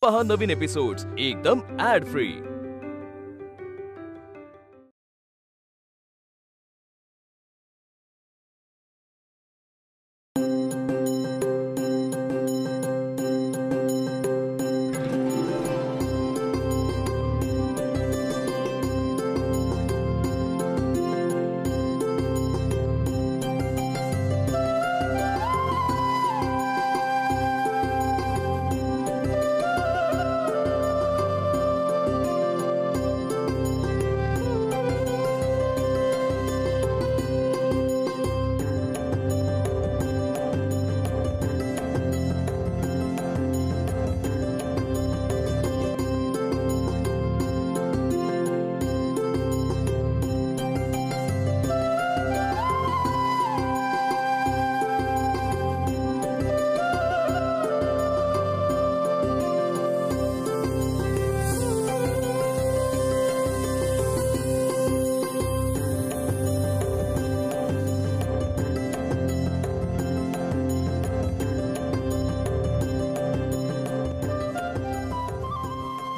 पहा नवीन एपिसोड्स एकदम add free.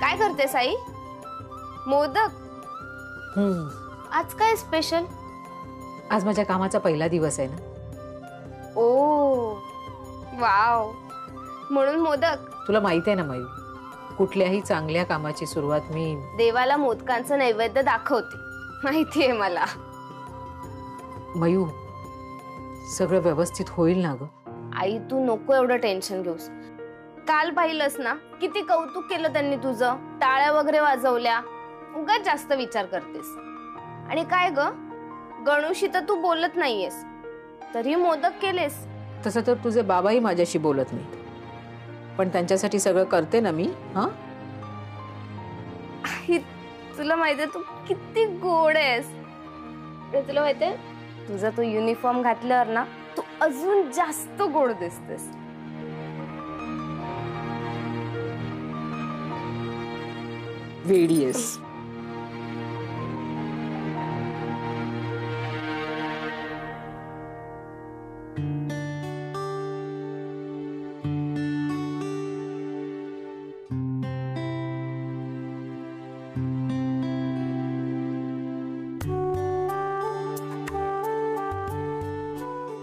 काय करते साई? मोदक? आज काय स्पेशल? आज माझ्या कामाचा पहिला दिवस आहे ना। ओ वाव, म्हणून मोदक? तुला माहित आहे ना मयू, कुठल्याही चांगल्या कामाची सुरुवात मी देवाला मोदकांचं नैवेद्य दाखवते, माहितीये मला। मयू, सगळं व्यवस्थित होईल ना ग? आई तू नको एवढं टेन्शन घेऊस। काल पाहिलंस ना किती कौतुक केलं त्यांनी तुझं, टाळ्या वगैरे वाजवल्या। उगाच जास्त विचार करतेस। आणि काय ग, गणूशी तर तू बोलत नाहीयेस, तरी मोदक केलेस। तसं तर तुझे बाबाही माझ्याशी बोलत नाही, पण त्यांच्यासाठी सगळं करते ना मी। हा, तुला माहितीये तू किती गोड आहेस। तुला माहितीये तुझा तो युनिफॉर्म घातल्यावर ना तू अजून जास्त गोड दिसतेस। वेडीएस।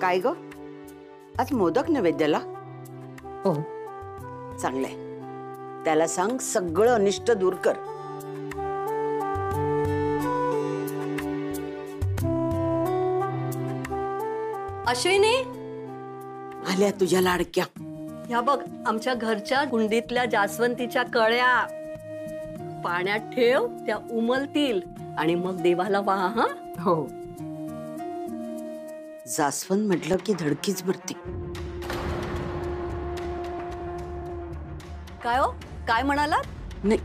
काय ग, आज मोदक नैवेद्याला? हो, चांगलंय। त्याला सांग सगळं अनिष्ट दूर कर। अश्विनी, आल्या तुझ्या लाडक्या। ह्या बघ, आमच्या घरच्या कुंडीतल्या जास्वंतीच्या कळ्या पाण्यात ठेव, त्या उमलतील आणि मग देवाला वाहा। हा हो। जास्वंद म्हटलं की धडकीच भरते। काय हो, काय म्हणालात? नाही,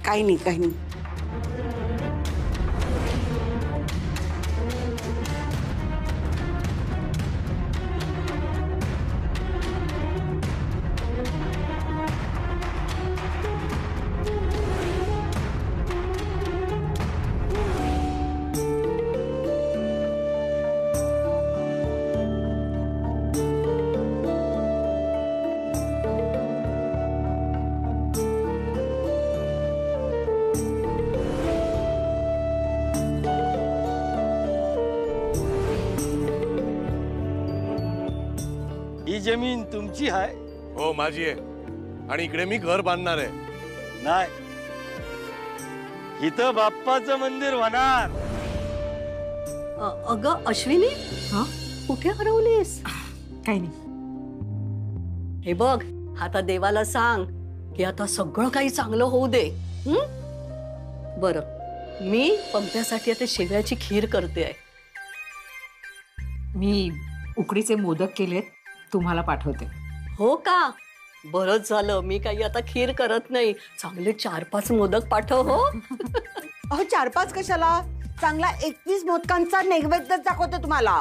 काही नाही, काही नाही। ही जमीन तुमची आहे? हो, माझी आहे। आणि इकडे मी घर बांधणार आहे। नाही, इथं बाप्पाचं मंदिर होणार। अगं अश्विनी, हा, कुठे हरवलीस? काही नाही। हे बघ, आता देवाला सांग की आता सगळं काही चांगलं होऊ दे। बरं, मी पंप्यासाठी आता शेवयाची खीर करते आहे। मी उकडीचे मोदक केलेत, तुम्हाला पाठवते। हो का? बरंच झालं, मी काही आता खीर करत नाही। चांगले 4-5 मोदक पाठव। हो अहो, 4-5 कशाला? चांगला 21 मोदकांचा नैवेद्य दाखवते तुम्हाला।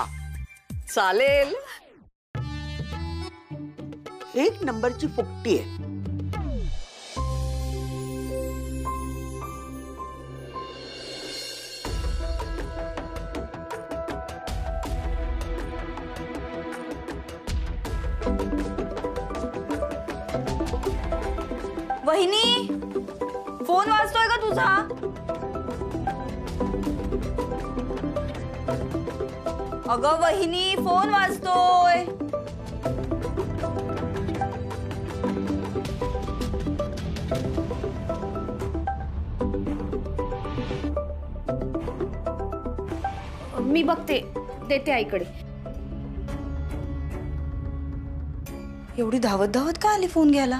चालेल। 1 नंबरची फुकटी आहे। वहिनी, फोन वाजतोय का तुझा? अगं वहिनी, फोन वाजतोय. मी बघते, देते आईकडे. एवढी धावत धावत का आली फोन घ्यायला?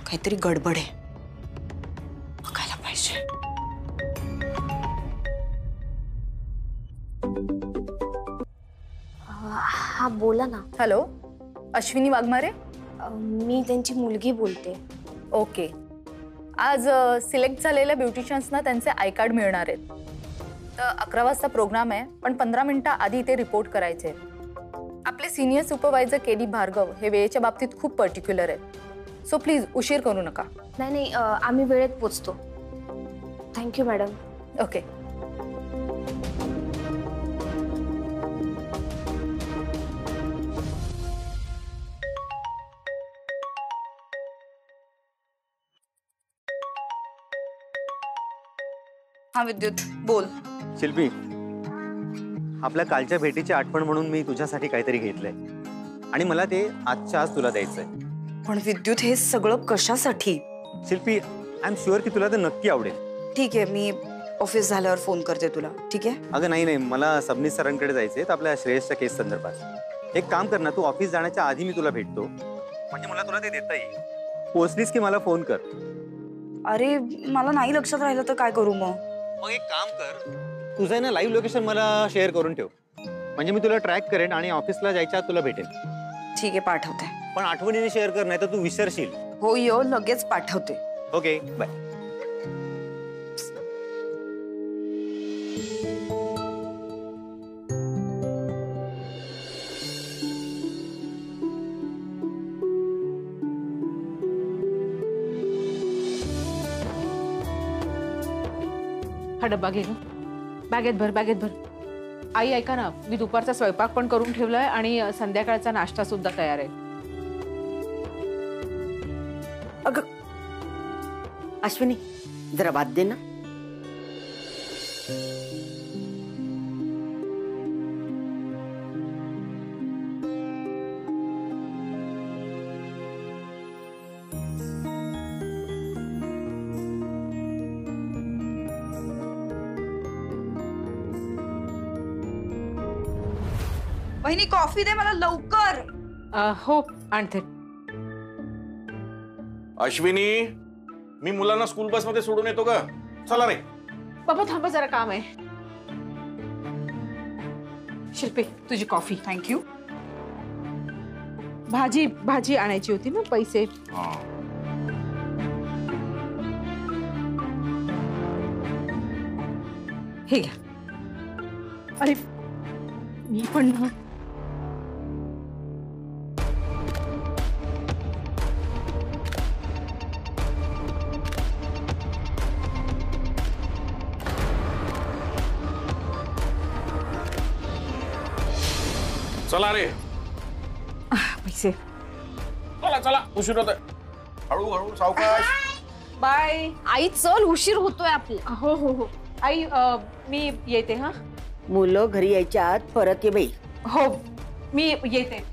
काहीतरी गडबड आहे, बघायला पाहिजे. हा बोला ना. हॅलो, अश्विनी वाघमारे. मी त्यांची मुलगी बोलते. ओके, आज सिलेक्ट झालेल्या ब्युटिशियन्सना त्यांचे आय कार्ड मिळणार आहेत. तर 11 वाजता प्रोग्राम आहे, पण 15 मिनिटं आधी ते रिपोर्ट करायचे. आपले सिनियर सुपरवायझर केडी भार्गव हे वेळेच्या बाबतीत खूप पर्टिक्युलर आहेत. सो प्लीज उशीर करू नका. नाही नाही, आम्ही वेळेत पोचतो. Thank you madam. ओके. हा विद्युत, बोल. शिल्पी, आपल्या कालच्या भेटीची आठवण म्हणून मी तुझ्यासाठी काहीतरी घेतलंय आणि मला ते आजच्या आज तुला द्यायचंय. पण विद्युत, हे सगळं कशासाठी? शिल्पी, आय एम शुअर की तुला ते नक्की आवडेल. ठीक आहे, मी ऑफिस झाल्यावर फोन करते तुला. ठीक आहे? अगं नाही, मला सबनीस सरांकडे जायचंय आपल्या श्रेयसच्या केस संदर्भात. एक काम कर ना, तू ऑफिस जाण्याच्या आधी मी तुला भेटतो, म्हणजे मला तुला ते देता येईल. पोचलीस की मला फोन कर. अरे, मला नाही लक्षात राहिलं तर काय करू मग? मग एक काम कर, तुझं आहे ना लाईव्ह लोकेशन मला शेअर करून ठेव, म्हणजे मी तुला ट्रॅक करेन आणि ऑफिसला जायच्या आत तुला भेटेन. ठीक आहे, पाठवते. पण आठवणीने शेअर कर, नाही तर तू विसरशील. हो, लगेच पाठवते. Okay, bye. हा डब्बा घे ग, बॅगेत भर, बॅगेत भर. आई ऐका ना, मी दुपारचा स्वयंपाक पण करून ठेवलाय आणि संध्याकाळचा नाश्ता सुद्धा तयार आहे. अगं अश्विनी, जरा वाद दे ना. वहिनी, कॉफी दे मला लवकर. हो, आणते. अश्विनी, मी मुलांना स्कूल बस मध्ये सोडून येतो का? चला रे. बाबा थांबा, जरा काम आहे. शिल्पी, तुझी कॉफी. थँक्यू. भाजी आणायची होती ना, पैसे. हे घ्या. अरे मी पण ना. चला रे. पैसे. चला चला, उशीर होतोय. हळूहळू सावकाश. बाय. आई चल, उशीर होतोय आपला. हो हो हो. आई मी येते. हा, मुलं घरी यायच्या आत परत ये बाई. हो, मी येते.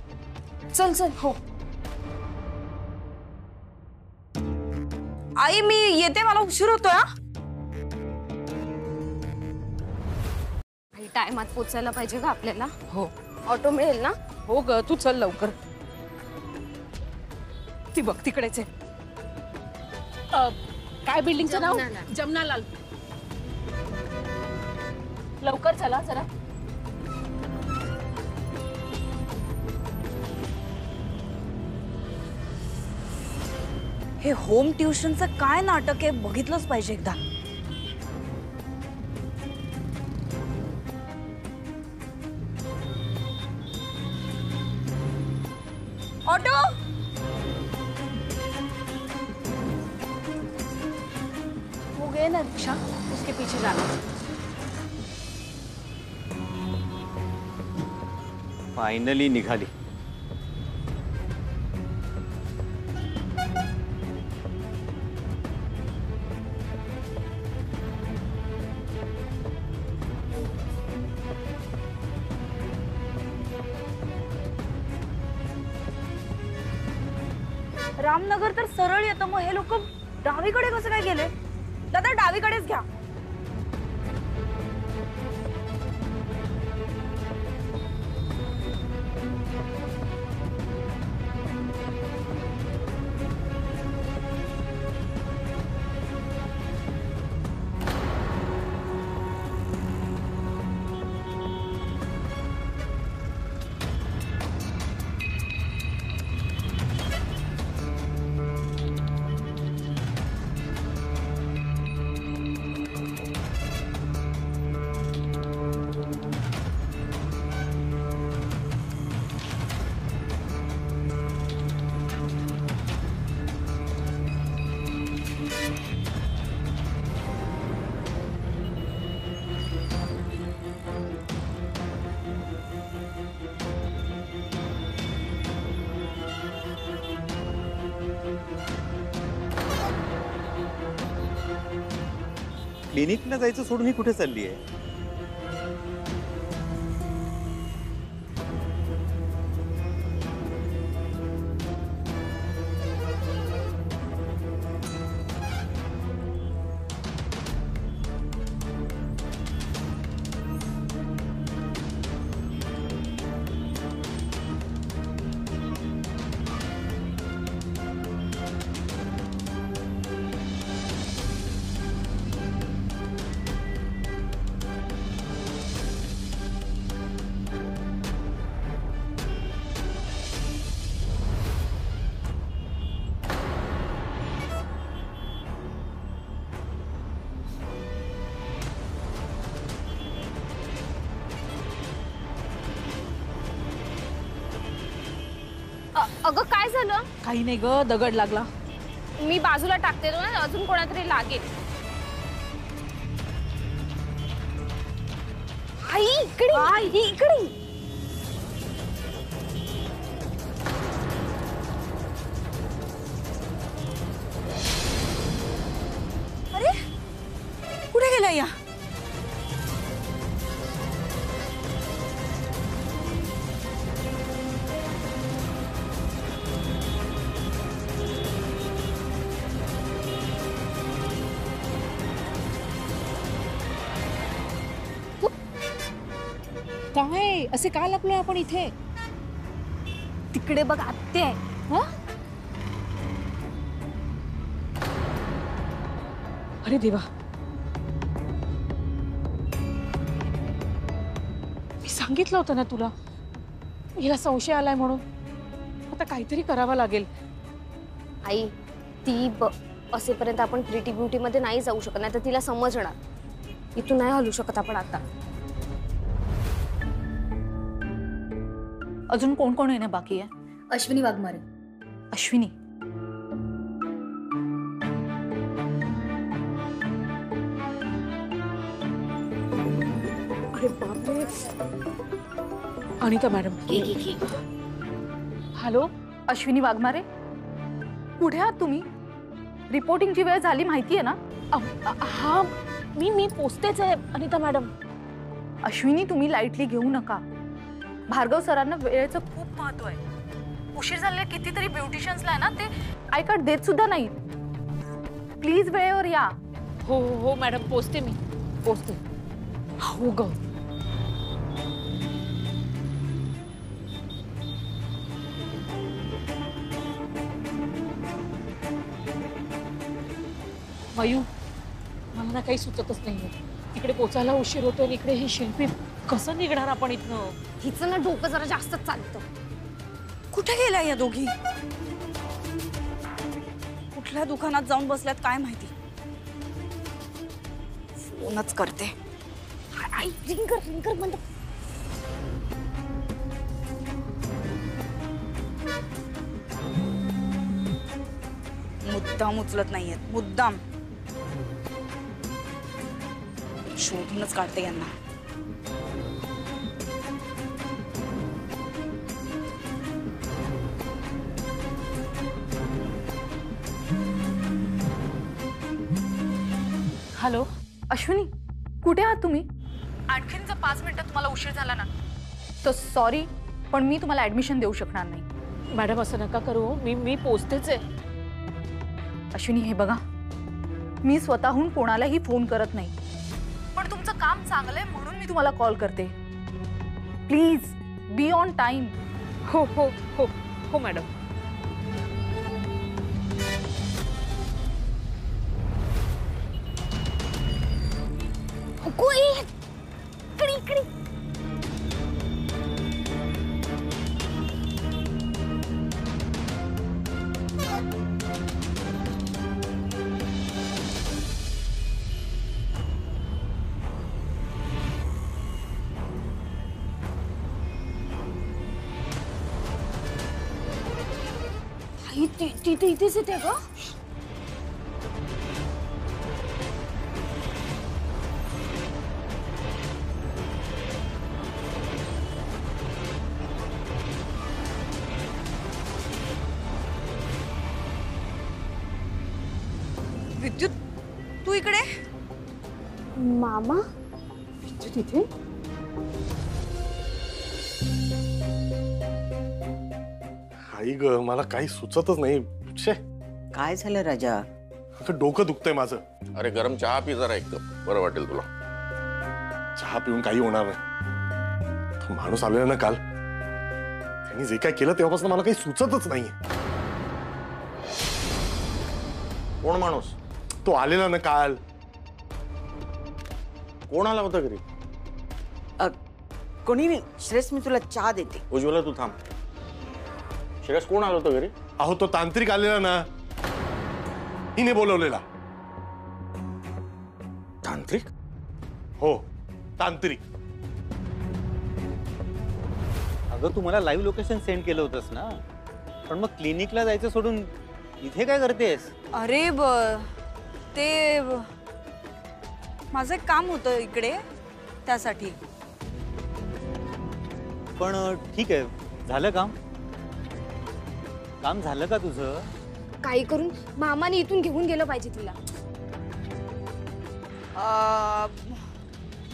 चल चल. हो. आई, मी येते, मला उशीर होतोय. आई, टायमात पोचायला पाहिजे का आपल्याला? हो. ऑटो मिळेल ना? हो ग, तू चल लवकर. ती बघ तिकडेच आहे. काय बिल्डिंगचं नाव? जमनालाल. लवकर चला जरा. हे होम ट्युशनचं काय नाटक आहे, बघितलंच पाहिजे एकदा. ऑटो. हो गए ना रिक्शा, उसके पीछे जाना. फायनली निघाली. रामनगर तर सरळ येतं, मग हे लोक डावीकडे कसं काय गेले? दादा डावीकडेच घ्या. क्लिनिकला जायचं सोडून ही कुठे चालली आहे? अगं काय झालं? काही नाही ग, दगड लागला. मी बाजूला टाकते ना, अजून कोणातरी लागेल. आई इकडे, इकडे. अरे कुठे गेला या? काय असे का लपलोय आपण इथे? तिकडे बघ आत्ते आहे. हा? अरे देवा, मी सांगितलं होतं ना तुला, हिला संशय आलाय म्हणून. आता काहीतरी करावं लागेल. आई ती असेपर्यंत आपण प्रिटी ब्युटी मध्ये नाही जाऊ शकत, नाही तर तिला समजणार. इथून नाही हलू शकत आपण आता. अजून कोण कोण येणं बाकी आहे? अश्विनी वाघमारे. अश्विनी, अरे बापरे. अनिता मॅडम. हॅलो. अश्विनी वाघमारे, कुठे आहात तुम्ही? रिपोर्टिंगची वेळ झाली माहितीये ना? हा, मी पोचतेच आहे अनिता मॅडम. अश्विनी, तुम्ही लाईटली घेऊ नका. भार्गव सरांना वेळेचं खूप महत्व आहे. उशीर झालेल्या कितीतरी ब्युटिशियन्सला आहे ना, ते आय कार्ड देत सुद्धा नाहीत. प्लीज वेळेवर या. हो हो मॅडम, पोचते मी, पोचते. हो ग. मयू, मला ना काही सुचतच नाहीये. तिकडे पोचायला उशीर होतोय आणि इकडे हे शिल्पी कसं निघणार आपण इथनं? हिचं ना डोकं जरा जास्तच चालतं. कुठे गेल्या या दोघी? कुठल्या दुकानात जाऊन बसल्यात काय माहिती. फोनच करते. आई रिंग कर बंद. मुद्दाम उचलत नाहीयेत, मुद्दाम. शोधूनच काढते यांना. हॅलो अश्विनी, कुठे आहात तुम्ही? आणखीन जर 5 मिनिटात तुम्हाला उशीर झाला ना तर सॉरी, पण मी तुम्हाला ऍडमिशन देऊ शकणार नाही. मॅडम असं नका करू. मी पोचतेच आहे. अश्विनी हे बघा, मी स्वतःहून कोणालाही फोन करत नाही, पण तुमचं काम चांगलंय म्हणून मी तुम्हाला कॉल करते. Please be on time. हो हो हो हो मॅडम. तिथे इथेच येते ग. विद्युत तू इकडे. मामा तिथे आई ग, मला काही सुचतच नाही. छे, काय झालं राजा? आता डोकं दुखतंय माझं. अरे गरम चहा पी जरा, एकदम बरं वाटेल तुला. चहा पिऊन काही होणार नाही. तो माणूस आलेला ना काल, त्यांनी जे काय केलं तेव्हापासून मला काही सुचतच नाहीये. कोण माणूस? तो आलेला ना काल. कोण आला होता घरी? कोणी नाही श्रेष्ठ, मी तुला चहा देते. उज्ज्वला तू थांब. श्रेयस कोण आलं होतं घरी? अहो तो तांत्रिक आलेला ना, हिने बोलवलेला. तांत्रिक? हो तांत्रिक. अगं तू मला लाईव्ह लोकेशन सेंड केलं होतंस ना, पण मग क्लिनिकला जायचं सोडून इथे काय करतेस? अरे ते माझं एक काम होतं इकडे, त्यासाठी. पण ठीक आहे, झालं काम? काम झालं का तुझं? काही करून मामाने इथून घेऊन गेलं पाहिजे तिला.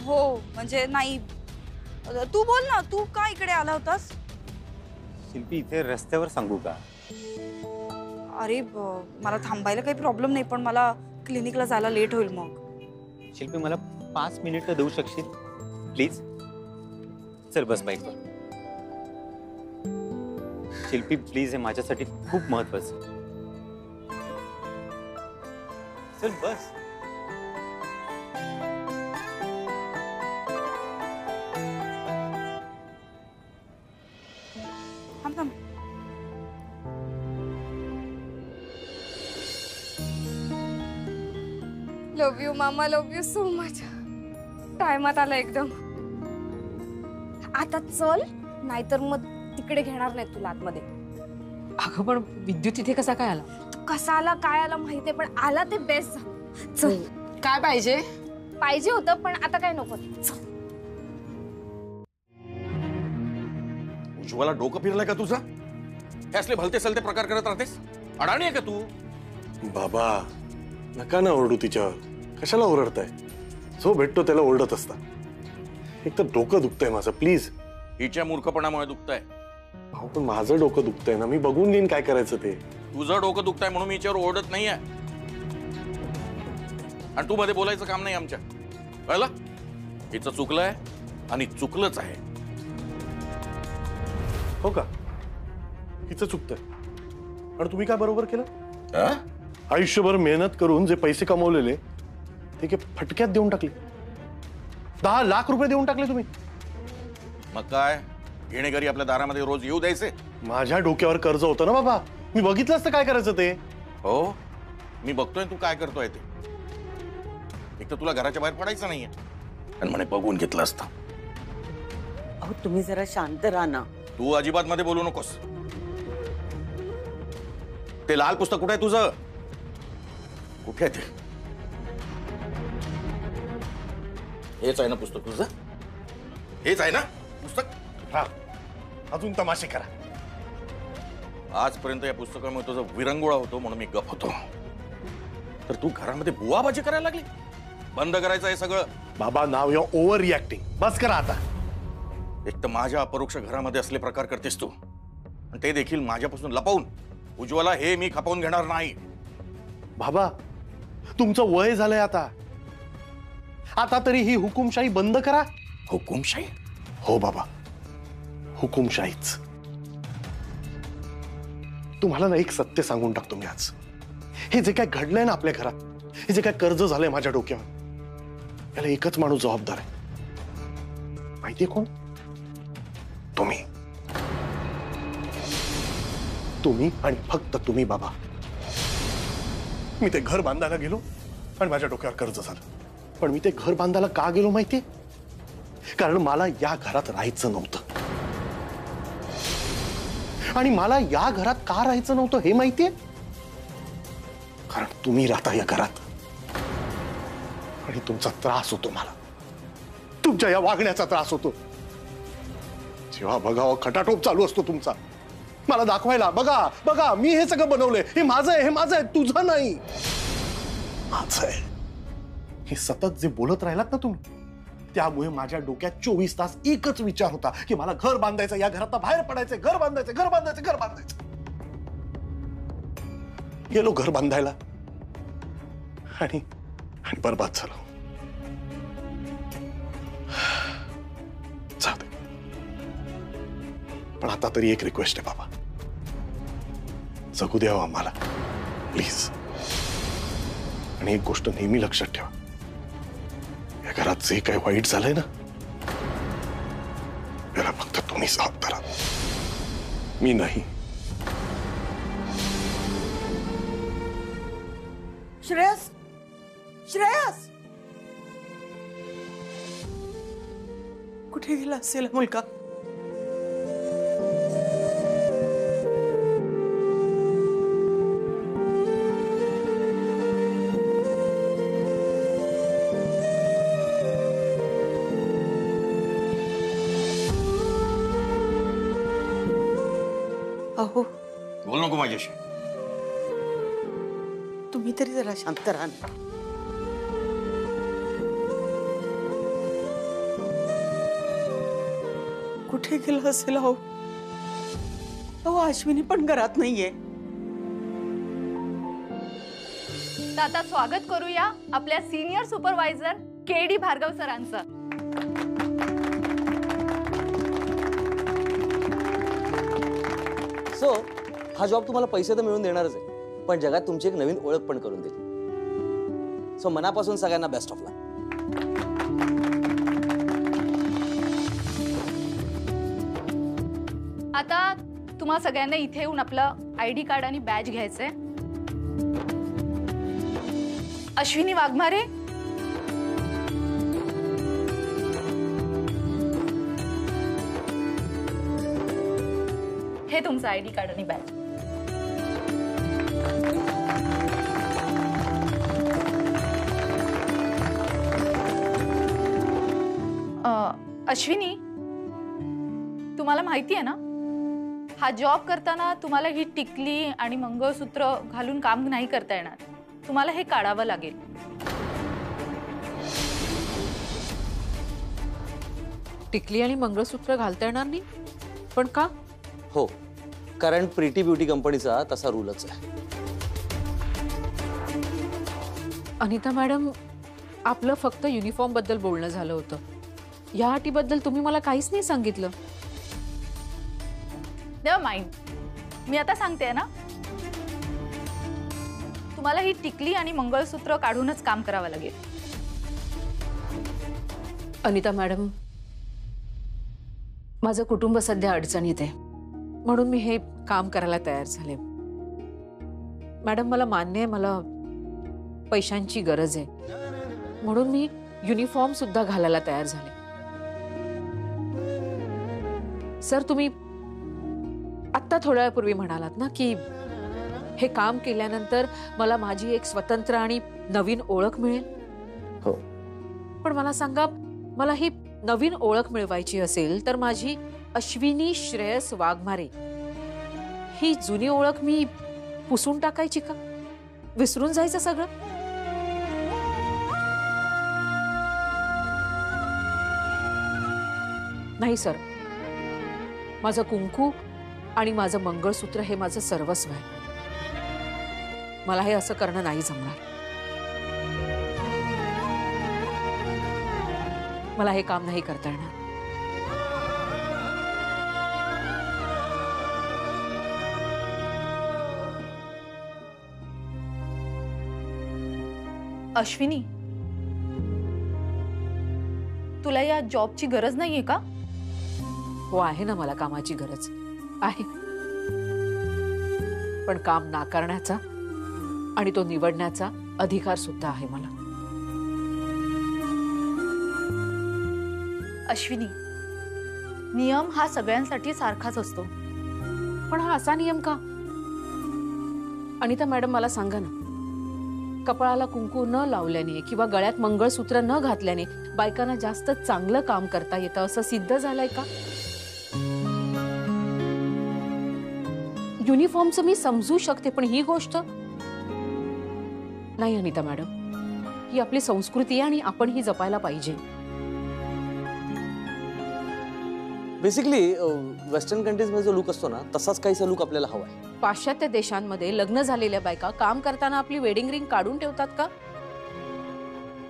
हो म्हणजे नाही. तू बोल ना, तू का इकडे आला होतास? शिल्पी इथे रस्त्यावर सांगू का? अरे मला थांबायला काही प्रॉब्लेम नाही, पण मला क्लिनिकला जायला लेट होईल मग. शिल्पी मला 5 मिनिटं देऊ शकशील प्लीज? चल बस बाईकवर. शिल्पी प्लीज, हे माझ्यासाठी खूप महत्वाचं. चल बस. थांब थांब. लव यू मामा, लव यू सो मच. टायमात आला एकदम. आता चल, नाहीतर मग तिकडे घेणार नाही तुला आतमध्ये. अगं पण विद्युत इथे कसा काय आला? कसा आला काय आला माहितीये, पण आला ते बेस्ट झालं. चल. काय पाहिजे? पाहिजे होतं पण आता काय नको. चल. उज्ज्वला डोकं फिरलंय का तुझं? हे असले भलते सलते प्रकार करत राहतेस? अडाणी आहे का तू? बाबा नका ना ओरडू तिच्यावर. कशाला ओरडताय? जो भेटतो त्याला ओरडत असता. एक तर डोकं दुखतंय माझं, प्लीज. हिच्या मूर्खपणामुळे दुखतंय. अहो पण माझं डोकं दुखतंय ना, मी बघून घेईन काय करायचं ते. तुझं डोकं दुखतंय म्हणून मी हिच्यावर ओरडत नाहीये, आणि तू मध्ये बोलायचं काम नाही आमच्या. कळलं? हिचं चुकलंय आणि चुकलंच आहे. हो का? हिचं चुकतंय आणि तुम्ही काय बरोबर केलं? आयुष्यभर मेहनत करून जे पैसे कमवलेले ते के फटक्यात देऊन टाकले. 10 लाख रुपये देऊन टाकले तुम्ही. मग काय घेणेकरी आपल्या दारामध्ये रोज येऊ द्यायचे? माझ्या डोक्यावर कर्ज होतं ना बाबा, मी बघितलं असतं काय करायचं ते. हो मी बघतोय तू काय करतोय ते. एक तर तुला घराच्या बाहेर पडायचं नाहीये, आणि म्हणे बघून घेतलं असतं. अहो तुम्ही जरा शांत राहा ना. तू अजिबात मध्ये बोलू नकोस. ते लाल पुस्तक कुठे आहे तुझं? कुठे आहे ते? हेच आहे ना पुस्तक तुझं? हेच आहे ना पुस्तक? हा, अजून तमाशे करा. आजपर्यंत या पुस्तकामुळे तुझा विरंगुळा होतो म्हणून मी गप होतो, तर तू घरामध्ये बुवाबाजी करायला लागली. बंद करायचं हे सगळं. बाबा नाव या ओव्हर रिॲक्टिंग बस करा आता. एक तर माझ्या अपरोक्ष घरामध्ये असले प्रकार करतेस तू, आणि ते देखील माझ्यापासून लपवून. उज्ज्वला हे मी खपवून घेणार नाही. बाबा तुमचं वय झालंय आता. आता तरी ही हुकुमशाही बंद करा. हुकुमशाही? हो बाबा, हुकुमशाहीच. तुम्हाला ना एक सत्य सांगून टाकतो मी आज. हे जे काय घडलंय ना आपल्या घरात, हे जे काय कर्ज झालंय माझ्या डोक्यावर, याला एकच माणूस जबाबदार आहे. माहितीये कोण? तुम्ही. तुम्ही आणि फक्त तुम्ही बाबा. मी ते घर बांधायला गेलो आणि माझ्या डोक्यावर कर्ज झालं. पण मी ते घर बांधायला का गेलो माहितीये? कारण मला या घरात राहायचं नव्हतं. आणि मला या घरात का राहायचं नव्हतं हे माहितीये? कारण तुम्ही राहता या घरात आणि तुमचा त्रास होतो मला. तुमच्या या वागण्याचा त्रास होतो. जेव्हा बघावं खटाटोप चालू असतो तुमचा, मला दाखवायला, बघा बघा मी हे सगळं बनवलंय, हे माझं आहे, हे माझं आहे, तुझं नाही, माझं आहे. हे सतत जे बोलत राहिलात ना तुम्ही, त्यामुळे माझ्या डोक्यात 24 तास एकच विचार होता की मला घर बांधायचं, या घरात बाहेर पडायचं, घर बांधायचं, घर बांधायचं, घर बांधायचं. गेलो घर बांधायला आणि बर्बाद झालो. जाऊ दे. पण आता तरी एक रिक्वेस्ट आहे बाबा, जगू द्यावं आम्हाला प्लीज. आणि एक गोष्ट नेहमी लक्षात ठेवा, या घरात जे काही वाईट झालंय ना, याला फक्त तुम्ही जबाबदार आहात, मी नाही. श्रेयस, श्रेयस, कुठे गेला असेल मुलगा? अहो बोल नको माझ्याशी. तुम्ही तरी जरा शांत राहा ना. कुठे गेला असेल? अहो अहो अश्विनी पण घरात नाहीये. तर आता स्वागत करूया आपल्या सिनियर सुपरवायझर KD भार्गव सरांचं. सो हा जॉब तुम्हाला पैसे तर मिळून देणारच आहे, पण जगात तुमची एक नवीन ओळख पण करून देईल. सो मनापासून सगळ्यांना बेस्ट ऑफ लक. आता तुम्हा सगळ्यांना इथे येऊन आपलं ID कार्ड आणि बॅज घ्यायचंय. अश्विनी वाघमारे, हे तुमचं ID कार्ड आणि बॅज. अश्विनी, तुम्हाला माहिती आहे ना, हा जॉब करताना तुम्हाला ही टिकली आणि मंगळसूत्र घालून काम नाही करता येणार. तुम्हाला हे काढावं लागेल. टिकली आणि मंगळसूत्र घालता येणार नाही? पण का? हो, कारण प्रिटी ब्युटी कंपनीचा तसा रूलच आहे. अनिता मॅडम, आपलं फक्त युनिफॉर्म बद्दल बोलणं झालं होतं. या अटीबद्दल तुम्ही मला काहीच नाही सांगितलं. नेव्हर माइंड, मी आता सांगते ना, तुम्हाला ही टिकली आणि मंगळसूत्र काढूनच काम करावं लागेल. अनिता मॅडम, माझं कुटुंब सध्या अडचणीत आहे, म्हणून मी हे काम करायला तयार झाले. मॅडम, मला मान्य आहे, मला पैशांची गरज आहे, म्हणून मी युनिफॉर्म सुद्धा घालायला तयार झाले. सर, तुम्ही आत्ता थोड्या वेळापूर्वी म्हणालात ना की हे काम केल्यानंतर मला माझी एक स्वतंत्र आणि नवीन ओळख मिळेल. हो, पण मला सांगा, मला ही नवीन ओळख मिळवायची असेल तर माझी अश्विनी श्रेयस वाघमारे ही जुनी ओळख मी पुसून टाकायची का? विसरून जायचं सगळं? नाही सर, माझं कुंकू आणि माझं मंगळसूत्र हे माझं सर्वस्व आहे. मला हे असं करणं नाही जमणार. मला हे काम नाही करता येणार. अश्विनी, तुला या जॉबची गरज नाहीये का? हो, आहे ना मला कामाची गरज आहे, पण काम नाकारण्याचा आणि तो निवडण्याचा अधिकार सुद्धा आहे मला. अश्विनी, नियम हा सगळ्यांसाठी सारखाच असतो. पण हा असा नियम का? अनिता मॅडम, मला सांगा ना, कपाळाला कुंकू न लावल्याने किंवा गळ्यात मंगळसूत्र न घातल्याने बायकांना जास्त चांगलं काम करता येतं असं सिद्ध झालंय का? युनिफॉर्मचं मी समजू शकते, पण ही गोष्ट नाही. अनिता मॅडम, ही आपली संस्कृती आहे आणि आपण ही जपायला पाहिजे. बेसिकली वेस्टर्न कंट्रीजमध्ये जो लुक असतो ना, तसाच काहीसा लुक आपल्याला हवा आहे. पाश्चात्य देशांमध्ये लग्न झालेल्या बायका काम करताना आपली वेडिंग रिंग काढून ठेवतात का?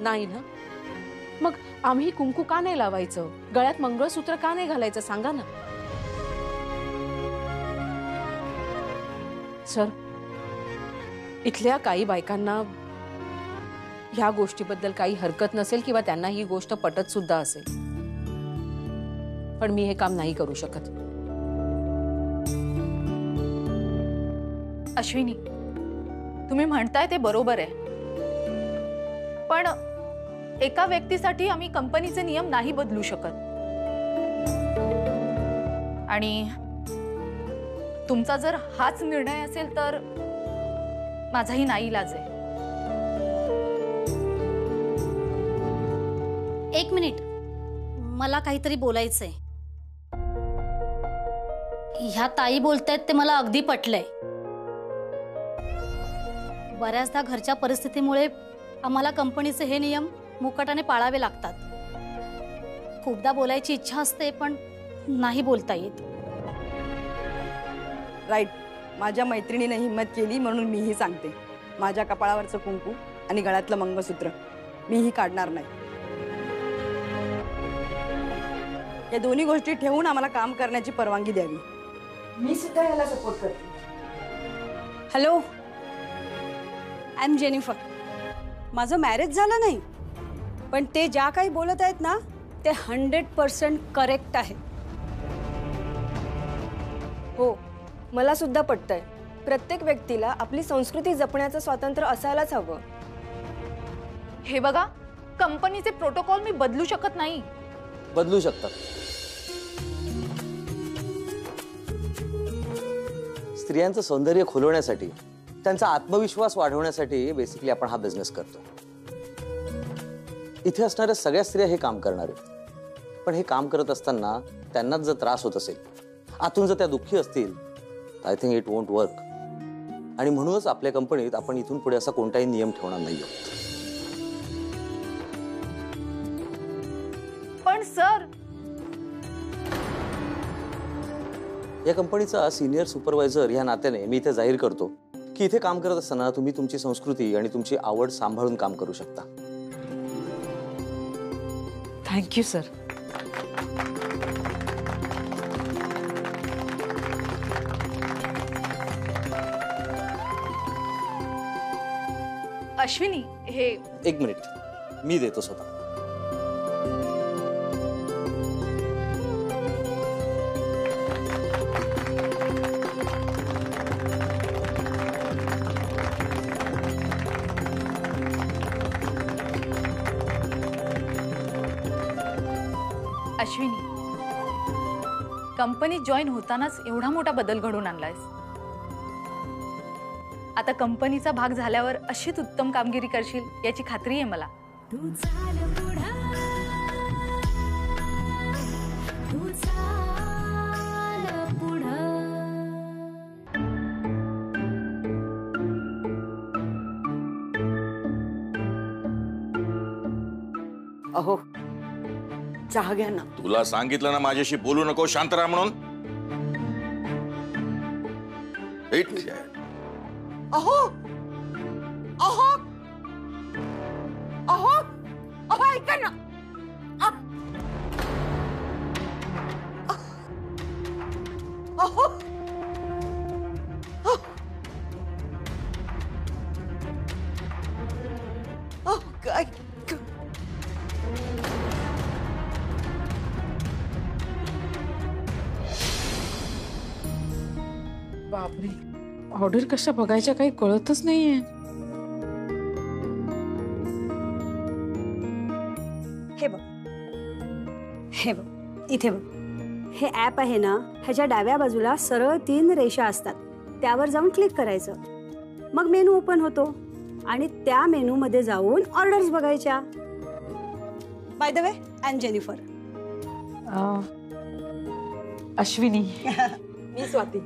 नाही ना. मग आम्ही कुंकू का नाही लावायचं? गळ्यात मंगळसूत्र का नाही घालायचं? सांगा ना सर. इथल्या काही बायकांना ह्या गोष्टीबद्दल काही हरकत नसेल किंवा त्यांना ही गोष्ट पटत सुद्धा असेल, पण मी हे काम नाही करू शकत. अश्विनी, तुम्ही म्हणताय ते बरोबर आहे, पण एका व्यक्तीसाठी आम्ही कंपनीचे नियम नाही बदलू शकत. आणि तुमचा जर हाच निर्णय असेल तर माझाही नाईलाज आहे. एक मिनिट, मला काहीतरी बोलायचंय. ह्या ताई बोलतायत ते मला अगदी पटलंय. बऱ्याचदा घरच्या परिस्थितीमुळे आम्हाला कंपनीचे हे नियम मुकाटाने पाळावे लागतात. खूपदा बोलायची इच्छा असते, पण नाही बोलता येत. राईट. माझ्या मैत्रिणीने हिम्मत केली म्हणून मीही सांगते, माझ्या कपाळावरचं कुंकू आणि गळ्यातलं मंगळसूत्र मीही काढणार नाही. या दोन्ही गोष्टी ठेवून आम्हाला काम करण्याची परवानगी द्यावी. मी सुद्धा याला सपोर्ट करते. Hello, I am Jennifer. माझं मॅरेज झालं नाही, पण ते ज्या काही बोलत आहेत ना ते 100% करेक्ट आहे. हो, मला सुद्धा पटतंय. प्रत्येक व्यक्तीला आपली संस्कृती जपण्याचं स्वातंत्र्य असायलाच हवं. हे बघा, कंपनीचे प्रोटोकॉल मी बदलू शकत नाही. बदलू शकतात. स्त्रियांचं सौंदर्य खुलवण्यासाठी, त्यांचा आत्मविश्वास वाढवण्यासाठी बेसिकली आपण हा बिझनेस करतो. इथे असणाऱ्या सगळ्या स्त्रिया हे काम करणार आहेत, पण हे काम करत असताना त्यांनाच जर त्रास होत असेल, आतून जर त्या दुःखी असतील, I think it won't work. आणि म्हणूनच आपल्या कंपनीत आपण इथून पुढे असा कोणताही नियम ठेवणार नाही आहोत. पण सर, या कंपनीचा सिनियर सुपरवायझर या नात्याने मी इथे जाहीर करतो की इथे काम करत असताना तुम्ही तुमची संस्कृती आणि तुमची आवड सांभाळून काम करू शकता. Thank you sir. अश्विनी, हे एक मिनिट, मी देतो स्वतः. अश्विनी, कंपनी जॉईन होतानाच एवढा मोठा बदल घडून आणलायस. आता कंपनीचा भाग झाल्यावर अशीच उत्तम कामगिरी करशील याची खात्री आहे मला. अहो, चहा घ्या ना. तुला सांगितलं ना माझ्याशी बोलू नको, शांत राहा म्हणून. अहो, पटकन ना. अहो. काय बापरे, ऑर्डर कशा बघायच्या काही कळतच नाहीये. हे बघ, हे बघ, इथे बघ. हे ॲप आहे ना, ह्याच्या डाव्या बाजूला सरळ 3 रेषा असतात. त्यावर जाऊन क्लिक करायचं. मग मेनू ओपन होतो आणि त्या मेनू मध्ये जाऊन ऑर्डर्स बघायच्या. By the way, I am Jennifer. Ashwini. मी स्वाती.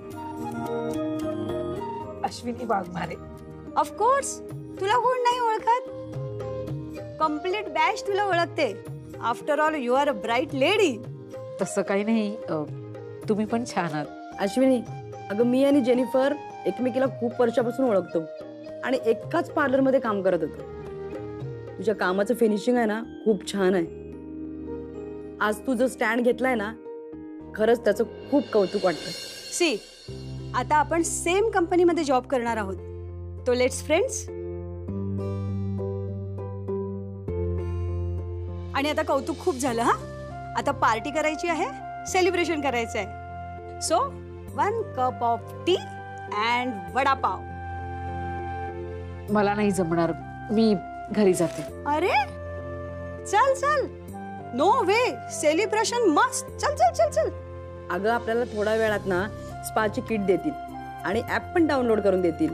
अश्विनी वाघमारे. ऑफकोर्स, तुला कोण नाही ओळखत? कम्प्लीट बॅच तुला ओळखते. After all you are a bright lady. तसं काही नाही, तुम्ही पण छान आहात. अश्विनी, अगं मी आणि जेनिफर एकमेकीला खूप वर्षापासून ओळखतो आणि एकाच पार्लरमध्ये काम करत होतो. तुझ्या कामाचं फिनिशिंग आहे ना, खूप छान आहे. आज तू जो स्टँड घेतलाय ना, खरंच त्याचं खूप कौतुक वाटतं. सी, आता आपण सेम कंपनीमध्ये जॉब करणार आहोत. तो लेट्स फ्रेंड्स. आणि आता कौतुक खूप झालं हा. आता पार्टी करायची आहे, सेलिब्रेशन करायचं आहे. So 1 cup of T and vada pav. मला नाही जमणार, मी घरी जाते. अरे चल चल, नो वे, सेलिब्रेशन मस्ट. चल चल चल चल. अगं आपल्याला थोड्या वेळात ना स्पाची किट देतील आणि ऍप पण डाउनलोड करून देतील.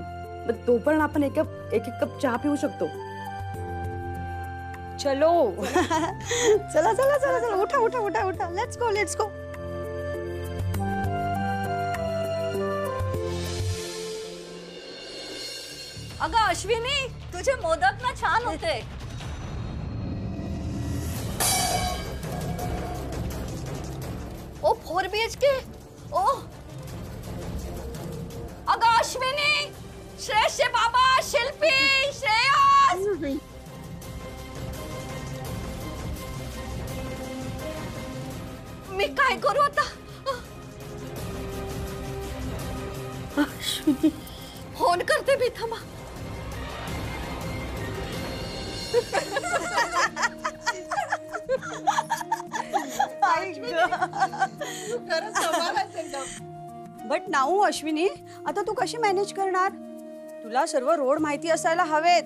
मग तोपर्यंत आपण एक एक कप चहा पिऊ शकतो. चलो. चला चला चला चला, उठा उठा उठा उठा. Let's go let's go. अगं अश्विनी, तुझे मोदक ना छान होते. ओ 4 BHK. ओ अगं अश्विनी, श्रेयसचे बाबा शिल्पी, श्रेयस. मी काय करू आता? अश्विनी, फोन करते मी, थांबा. बट नाऊ अश्विनी, आता तू कशी मॅनेज करणार? तुला सर्व रोड माहिती असायला हवेत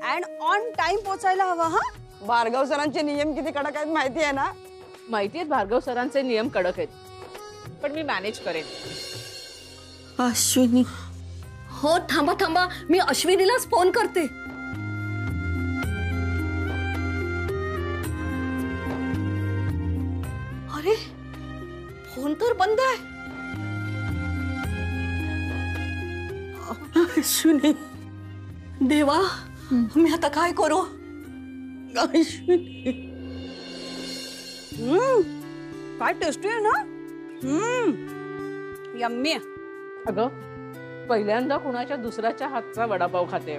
अँड ऑन टाइम पोचायला हवं. हा, भार्गव सरांचे नियम किती कडक आहेत माहिती आहे ना? माहिती आहेत, भार्गव सरांचे नियम कडक आहेत, पण मी मॅनेज करेन. अश्विनी, हो थांबा थांबा, मी अश्विनीलाच फोन करते. अरे फोन तर बंद आहे. अश्विनी, देवा, मी आता काय करू? अश्विनी, काय टेस्टी आहे ना. यम्मी. अगं, पहिल्यांदा कुणाच्या दुसऱ्याच्या हातचा वडापाव खाते.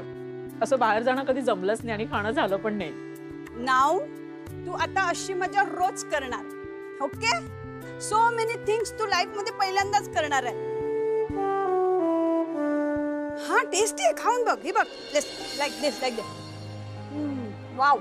असं बाहेर जाणं कधी जमलंच नाही आणि खाणं झालं पण नाही. नाऊ, तू आता अशी मजा रोज करणार. ओके, सो मेनी थिंग्स तू लाईफ मध्ये पहिल्यांदाच करणार आहे. हा, टेस्टी आहे, खाऊन बघ. हे बघ, लाईक दिस लाईक दिस. वाव.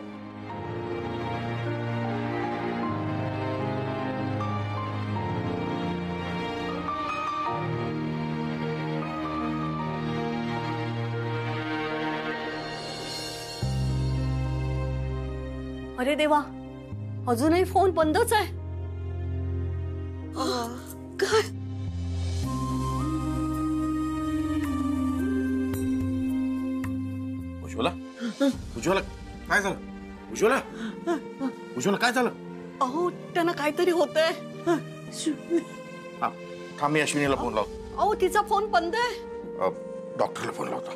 अरे देवा, अजूनही फोन बंदच आहे. काय? उज्ज्वला, उज्ज्वला, काय झालं? उज्ज्वला, उज्ज्वला, काय झालं? अहो, त्यांना काहीतरी होतंय. हा, थांब, मी अश्विनीला फोन लावतो. अहो, तिचा फोन बंद आहे. डॉक्टरला फोन लावतो.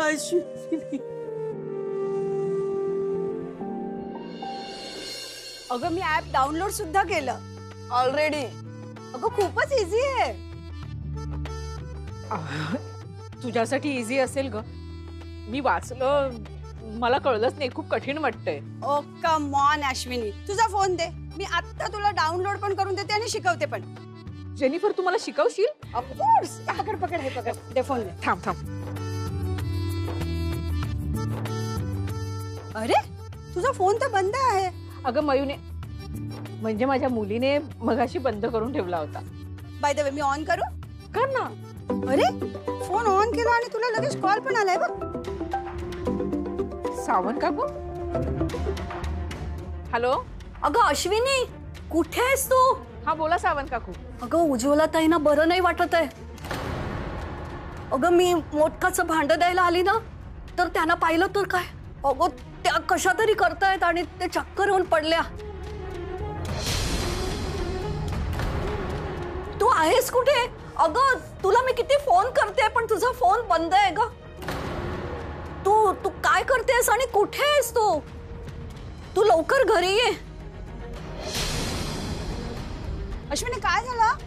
अश्विनी, अगं मी ऍप डाउनलोड सुद्धा केलं ऑलरेडी. अगं खूपच इझी आहे. तुझ्यासाठी इझी असेल ग. मी वाचलं मला कळलंच नाही, खूप कठीण वाटतंय. ओ कम ऑन अश्विनी, तुझा फोन दे, मी आता तुला डाउनलोड पण करून देते आणि शिकवते पण. जेनिफर तू मला शिकवशील? ऑफकोर्स. पकड पकड, हे पकड, दे फोन दे. थांब थांब. अरे तुझा फोन तर बंद आहे. अगं मयूने, म्हणजे माझ्या मुलीने मगाशी बंद करून ठेवला होता. Bye the way, me on करू? कर ना. अरे फोन ऑन केला आणि तुला लगेच कॉल पण आलाय बघ. सावंत काकू. हॅलो. अगं अश्विनी, कुठे आहेस तू? हा बोला सावंत काकू. अगं उज्ज्वला ताईंना बरं नाही वाटत आहे. अगं मी मोदकाचं भांड द्यायला आली ना, तर त्यांना पाहिलं तर काय, अगं त्या कशा तरी करतायत आणि ते चक्कर येऊन पडल्या. तू आहेस कुठे? अगं तुला मी किती फोन करते पण तुझा फोन बंद आहे ग. तू काय करतेस आणि कुठे आहेस तू? तू लवकर घरी ये. अश्विनी काय झालं?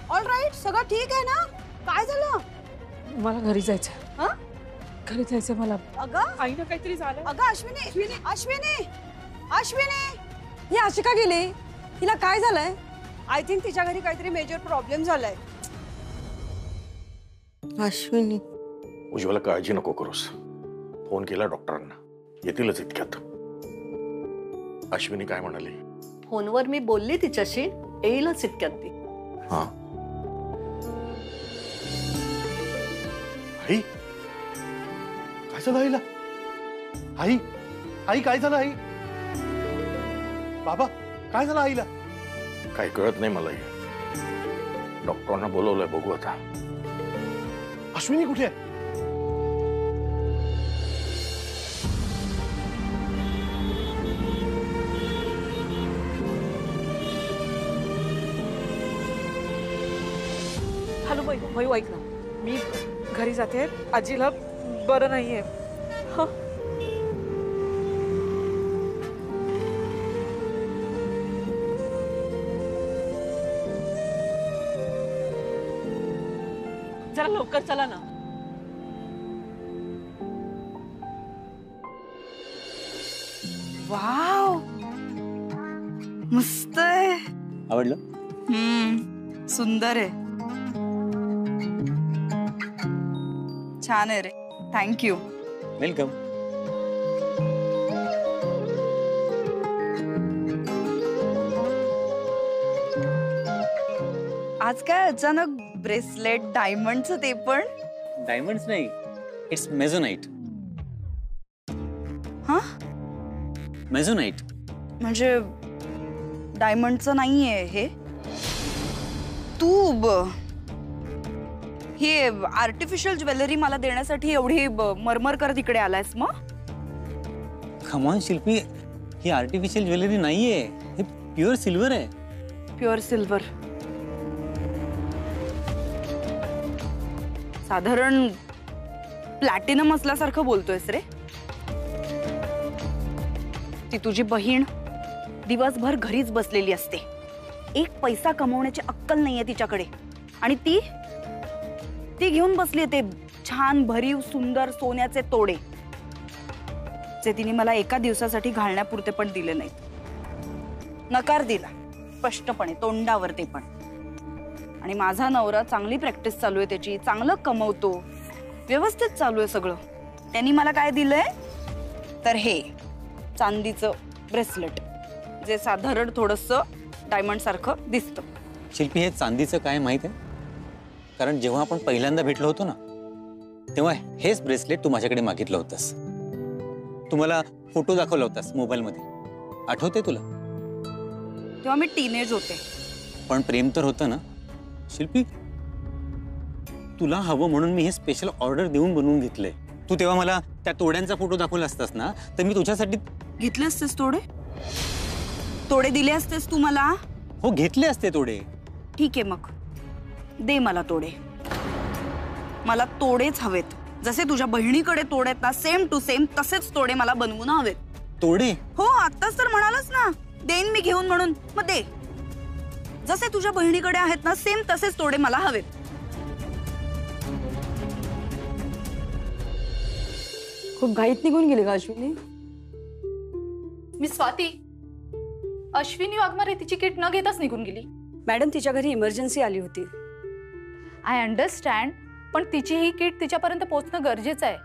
ऑल राईट, सगळं ठीक आहे ना? काय झालं? मला घरी जायचं. हा? घरी जायचं मला. अगं आईनं काहीतरी झालं. अगं अश्विनी अश्विनी अश्विनी अश्विनी, ही अशी का गेली? हिला काय झालंय? आय थिंक तिच्या घरी काहीतरी मेजर प्रॉब्लेम झालाय. अश्विनी, उज्ज्वला काळजी नको करूस. फोन केला डॉक्टरांना, येतीलच इतक्यात. अश्विनी काय म्हणाली? फोनवर मी बोलली तिच्याशी, येईलच इतक्यात ती. हा. आई काय झालं आईला? आई आई काय झालं आई? बाबा काय झालं आईला? काही कळत नाही मलाही. डॉक्टरांना बोलवलंय, बघू आता. अश्विनी कुठे आहे? हॅलो मयू, ऐक ना, मी घरी जाते. आजीला बरं नाहीये. जरा लवकर चला ना. वाव, मस्त आहे. आवडलं? सुंदर आहे, छान आहे रे. थँक्यू. वेलकम. आज काय अचानक ब्रेसलेट डायमंडचं, ते पण? डायमंड्स नाही, इट्स मेझोनाइट. हा, मेझोनाइट म्हणजे डायमंडचं नाहीये हे? तू हे आर्टिफिशियल ज्वेलरी मला देण्यासाठी एवढी मरमर करत इकडे आलायस मग? Come on Shilpi, he artificial jewellery नाहीये, हे प्युअर सिल्वर आहे. Pure silver? साधारण प्लॅटिनम असल्यासारखं बोलतोयस रे. ती तुझी बहीण दिवसभर घरीच बसलेली असते, एक पैसा कमवण्याची अक्कल नाहीये तिच्याकडे, आणि ती घेऊन बसली ते छान भरीव सुंदर सोन्याचे तोडे, जे तिने मला एका दिवसासाठी घालण्यापुरते पण दिले नाही. नकार दिला स्पष्टपणे, तोंडावर ते पण. आणि माझा नवरा चांगली प्रॅक्टिस चालू आहे त्याची, चांगलं कमवतो, व्यवस्थित चालू आहे सगळं. त्यांनी मला काय दिलंय तर हे चांदीचं ब्रेसलेट, जे साधारण थोडंसं डायमंड सारखं दिसतं. शिल्पी, हे चांदीचं काय माहित आहे? कारण जेव्हा आपण पहिल्यांदा भेटलो होतो ना, तेव्हा हेच ब्रेसलेट तू माझ्याकडे मागितलं होतंस. तू मला फोटो दाखवला होतास मोबाईलमध्ये, आठवते तुला? तेव्हा मी टीनेज होते. पण प्रेम तर होतं ना शिल्पी. तुला हवं म्हणून मी हे स्पेशल ऑर्डर देऊन बनवून घेतलंय. तू तेव्हा मला त्या तोड्यांचा फोटो दाखवला असतास ना, तर मी तुझ्यासाठी घेतले असतेस तोडे? तोडे दिले असतेस तू मला? हो, घेतले असते तोडे. ठीक आहे, मग दे मला तोडे. मला तोडेच हवेत. जसे तुझ्या बहिणीकडे तोडे आहेत ना, सेम टू सेम तसेच तोडे मला बनवून हवेत. तोडे? हो, आत्ताच तर म्हणालच ना देईन मी घेऊन म्हणून, मग दे. जसे तुझ्या बहिणीकडे आहेत ना, सेम तसेच तोडे मला हवेत. खूप घाईत निघून गेली का अश्विनी? मी स्वाती, अश्विनी वाघमारे तिची किट न घेताच निघून गेली. मॅडम तिच्या घरी इमर्जन्सी आली होती. आय अंडरस्टँड, पण तिची ही किट तिच्यापर्यंत पोहोचणं गरजेचं आहे.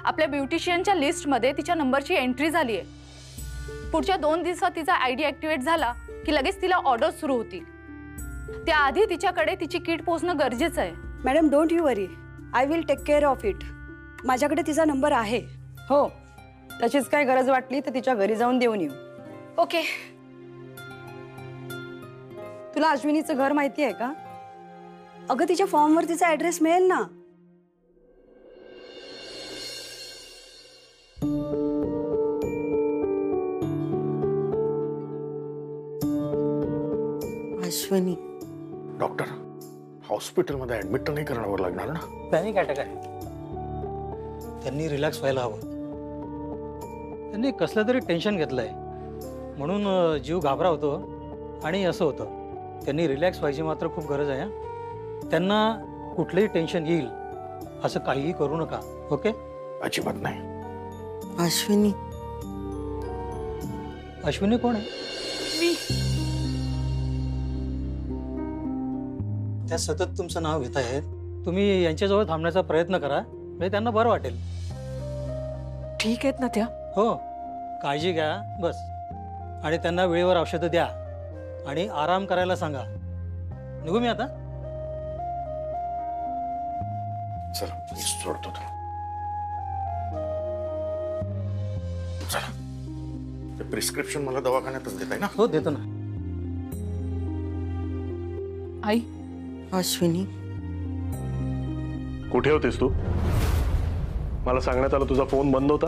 आपल्या ब्युटिशियनच्या लिस्टमध्ये तिच्या नंबरची एंट्री झाली आहे. पुढच्या 2 दिवसात तिचा आयडी ऍक्टिव्हेट झाला की लगेच तिला ऑर्डर सुरू होतील. त्याआधी तिच्याकडे तिची किट पोहोचणं गरजेचं आहे. Madam don't you worry, I will take care of it. माझ्याकडे तिचा नंबर आहे. हो, तशीच काय गरज वाटली तर तिच्या घरी जाऊन देऊन येऊ. ओके. तुला अश्विनीचं घर माहिती आहे का? अगं तिच्या फॉर्मवर तिचा ऍड्रेस मिळेल ना. अश्विनी, डॉक्टर हॉस्पिटलमध्ये ऍडमिट तर नाही करण्यावर लागणार ना? पॅनिक अटॅक आहे. त्यांनी रिलॅक्स व्हायला हवं. त्यांनी कसलं तरी टेन्शन घेतलंय म्हणून जीव घाबरावतो आणि असं होतं. त्यांनी रिलॅक्स व्हायची मात्र खूप गरज आहे. त्यांना कुठलंही टेन्शन येईल असं काहीही करू नका. ओके? अजिबात नाही. अश्विनी. अश्विनी कोण आहे? मी. त्या सतत तुमचं नाव घेत आहेत. तुम्ही यांच्याजवळ थांबण्याचा प्रयत्न करा, म्हणजे त्यांना बरं वाटेल. ठीक आहेत ना त्या? हो, काळजी घ्या बस. आणि त्यांना वेळेवर औषधं द्या आणि आराम करायला सांगा. निघू मी आता? चला मी सोडतो. चला, ते प्रिस्क्रिप्शन मला दवाखान्यातच देताय ना? हो देतो ना. आई. अश्विनी, कुठे होतेस तू? मला सांगण्यात आलं तुझा फोन बंद होता.